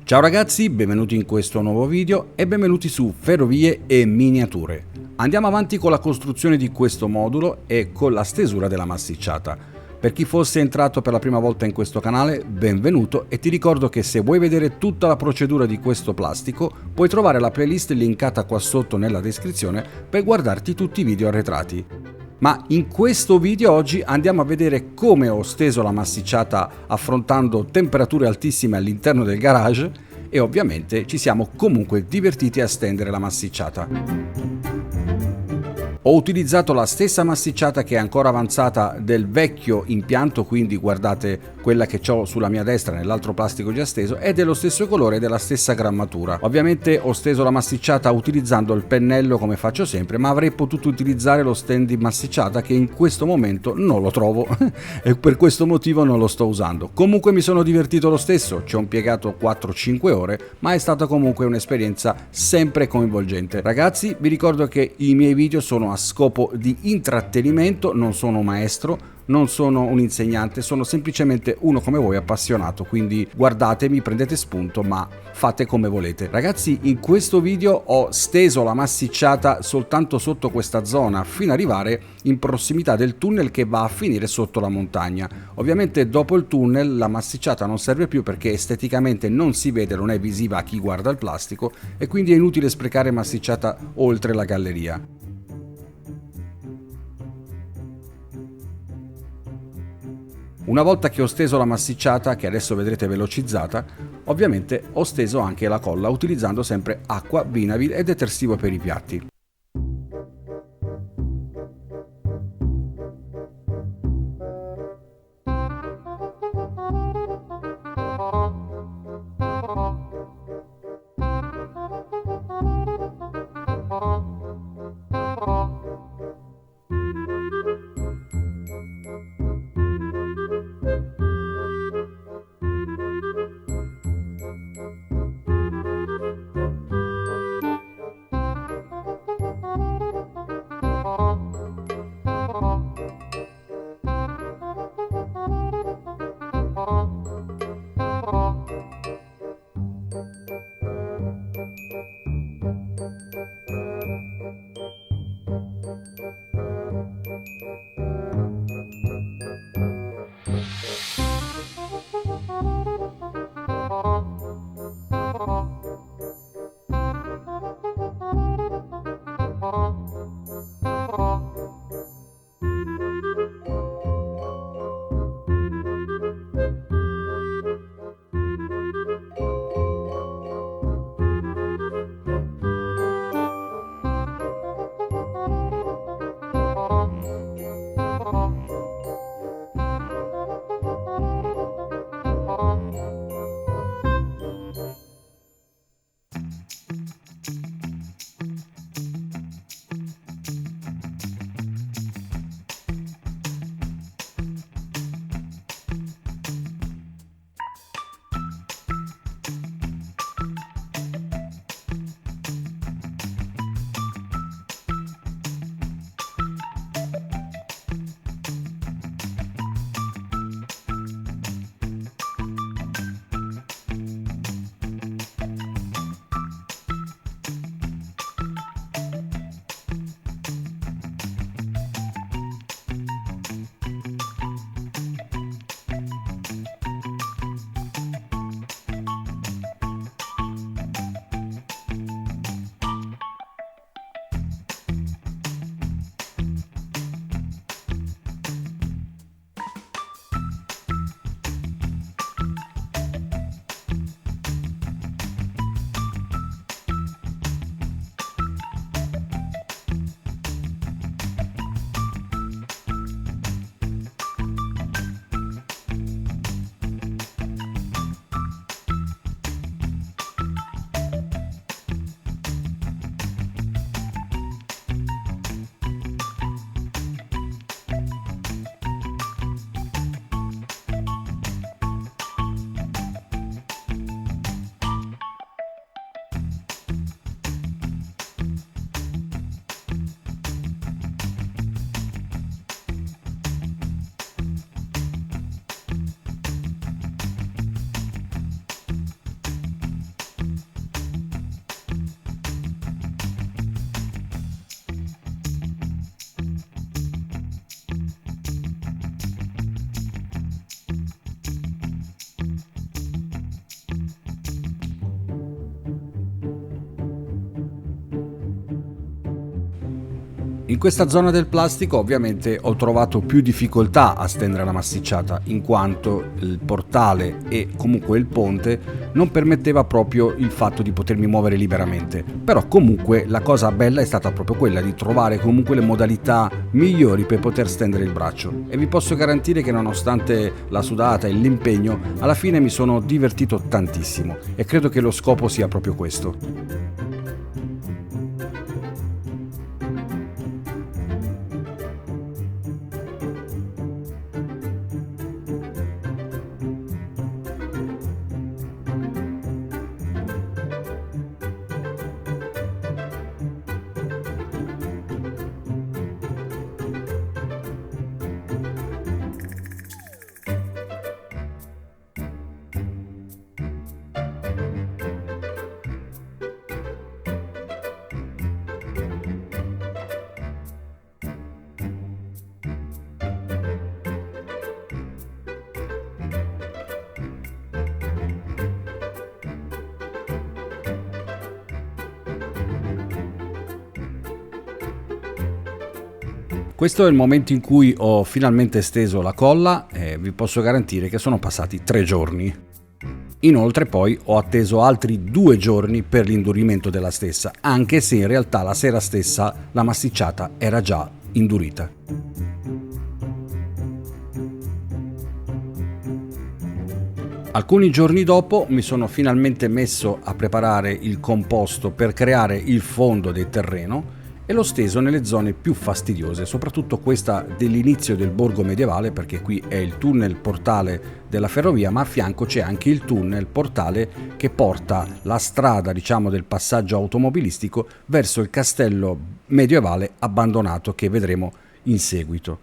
Ciao ragazzi, benvenuti in questo nuovo video e benvenuti su Ferrovie e Miniature. Andiamo avanti con la costruzione di questo modulo e con la stesura della massicciata. Per chi fosse entrato per la prima volta in questo canale, benvenuto e ti ricordo che se vuoi vedere tutta la procedura di questo plastico, puoi trovare la playlist linkata qua sotto nella descrizione per guardarti tutti i video arretrati. Ma in questo video oggi andiamo a vedere come ho steso la massicciata affrontando temperature altissime all'interno del garage e ovviamente ci siamo comunque divertiti a stendere la massicciata. Ho utilizzato la stessa massicciata che è ancora avanzata del vecchio impianto, quindi guardate quella che ho sulla mia destra nell'altro plastico già steso, è dello stesso colore e della stessa grammatura. Ovviamente ho steso la massicciata utilizzando il pennello come faccio sempre, ma avrei potuto utilizzare lo stand di massicciata che in questo momento non lo trovo e per questo motivo non lo sto usando. Comunque mi sono divertito lo stesso, ci ho impiegato 4-5 ore, ma è stata comunque un'esperienza sempre coinvolgente. Ragazzi, vi ricordo che i miei video sono a scopo di intrattenimento, non sono un maestro, non sono un insegnante, sono semplicemente uno come voi appassionato, quindi guardatemi, prendete spunto, ma fate come volete. Ragazzi, in questo video ho steso la massicciata soltanto sotto questa zona fino ad arrivare in prossimità del tunnel che va a finire sotto la montagna. Ovviamente dopo il tunnel la massicciata non serve più perché esteticamente non si vede, non è visiva a chi guarda il plastico e quindi è inutile sprecare massicciata oltre la galleria. Una volta che ho steso la massicciata, che adesso vedrete velocizzata, ovviamente ho steso anche la colla utilizzando sempre acqua, Vinavil e detersivo per i piatti. In questa zona del plastico ovviamente ho trovato più difficoltà a stendere la massicciata, in quanto il portale e comunque il ponte non permetteva proprio il fatto di potermi muovere liberamente. Però comunque la cosa bella è stata proprio quella di trovare comunque le modalità migliori per poter stendere il braccio, e vi posso garantire che nonostante la sudata e l'impegno, alla fine mi sono divertito tantissimo e credo che lo scopo sia proprio questo. Questo è il momento in cui ho finalmente steso la colla e vi posso garantire che sono passati 3 giorni. Inoltre poi ho atteso altri 2 giorni per l'indurimento della stessa, anche se in realtà la sera stessa la massicciata era già indurita. Alcuni giorni dopo mi sono finalmente messo a preparare il composto per creare il fondo del terreno e l'ho steso nelle zone più fastidiose, soprattutto questa dell'inizio del borgo medievale, perché qui è il tunnel portale della ferrovia, ma a fianco c'è anche il tunnel portale che porta la strada, diciamo, del passaggio automobilistico verso il castello medievale abbandonato che vedremo in seguito.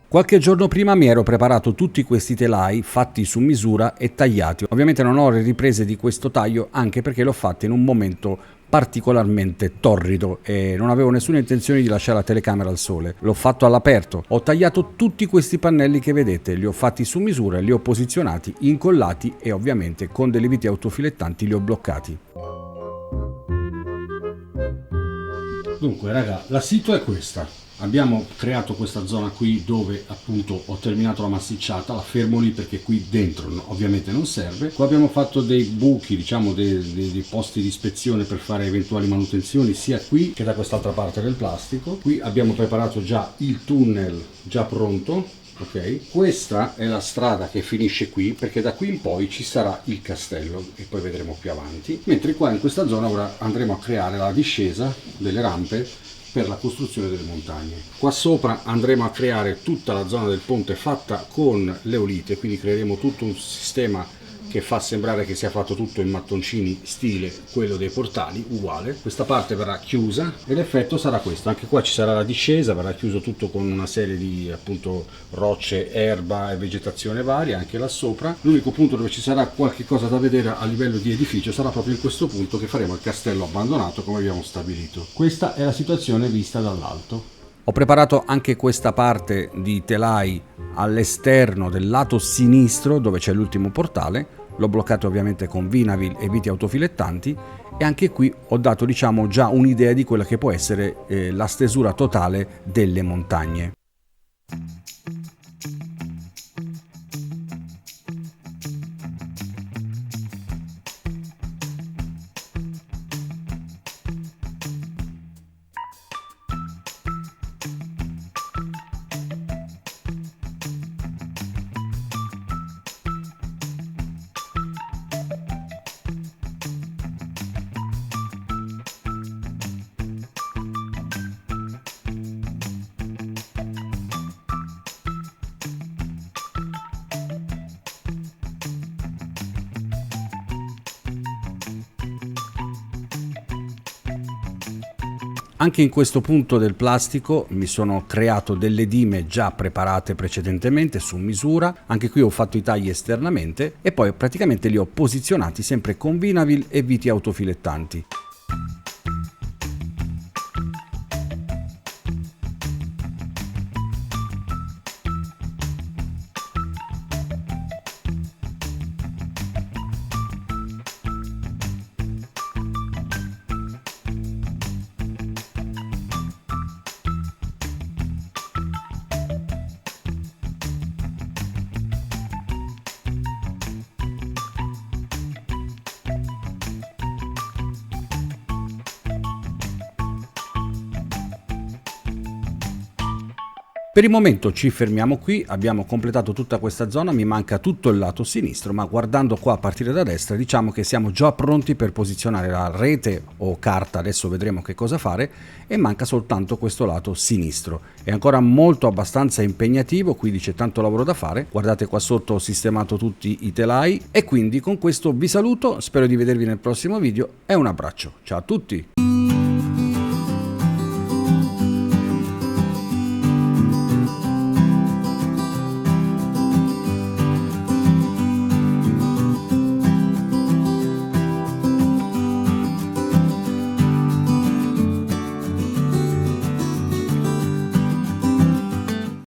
Qualche giorno prima mi ero preparato tutti questi telai fatti su misura e tagliati. Ovviamente non ho le riprese di questo taglio, anche perché l'ho fatto in un momento particolarmente torrido e non avevo nessuna intenzione di lasciare la telecamera al sole. L'ho fatto all'aperto. Ho tagliato tutti questi pannelli che vedete, li ho fatti su misura, li ho posizionati, incollati e ovviamente con delle viti autofilettanti li ho bloccati. Dunque raga, la situa è questa. Abbiamo creato questa zona qui dove appunto ho terminato la massicciata, la fermo lì perché qui dentro ovviamente non serve. Qua abbiamo fatto dei buchi, diciamo dei posti di ispezione per fare eventuali manutenzioni sia qui che da quest'altra parte del plastico. Qui abbiamo preparato già il tunnel già pronto. Ok, questa è la strada che finisce qui, perché da qui in poi ci sarà il castello e poi vedremo più avanti, mentre qua in questa zona ora andremo a creare la discesa delle rampe per la costruzione delle montagne. Qua sopra andremo a creare tutta la zona del ponte fatta con l'eolite, quindi creeremo tutto un sistema che fa sembrare che sia fatto tutto in mattoncini stile quello dei portali, uguale. Questa parte verrà chiusa e l'effetto sarà questo. Anche qua ci sarà la discesa, verrà chiuso tutto con una serie di appunto rocce, erba e vegetazione varia anche là sopra. L'unico punto dove ci sarà qualche cosa da vedere a livello di edificio sarà proprio in questo punto che faremo il castello abbandonato come abbiamo stabilito. Questa è la situazione vista dall'alto. Ho preparato anche questa parte di telai all'esterno del lato sinistro dove c'è l'ultimo portale, l'ho bloccato ovviamente con Vinavil e viti autofilettanti e anche qui ho dato diciamo già un'idea di quella che può essere la stesura totale delle montagne. Anche in questo punto del plastico mi sono creato delle dime già preparate precedentemente su misura, anche qui ho fatto i tagli esternamente e poi praticamente li ho posizionati sempre con Vinavil e viti autofilettanti. Per il momento ci fermiamo qui, abbiamo completato tutta questa zona, mi manca tutto il lato sinistro, ma guardando qua a partire da destra diciamo che siamo già pronti per posizionare la rete o carta, adesso vedremo che cosa fare, e manca soltanto questo lato sinistro. È ancora molto abbastanza impegnativo, quindi c'è tanto lavoro da fare. Guardate qua sotto ho sistemato tutti i telai e quindi con questo vi saluto, spero di vedervi nel prossimo video e un abbraccio. Ciao a tutti!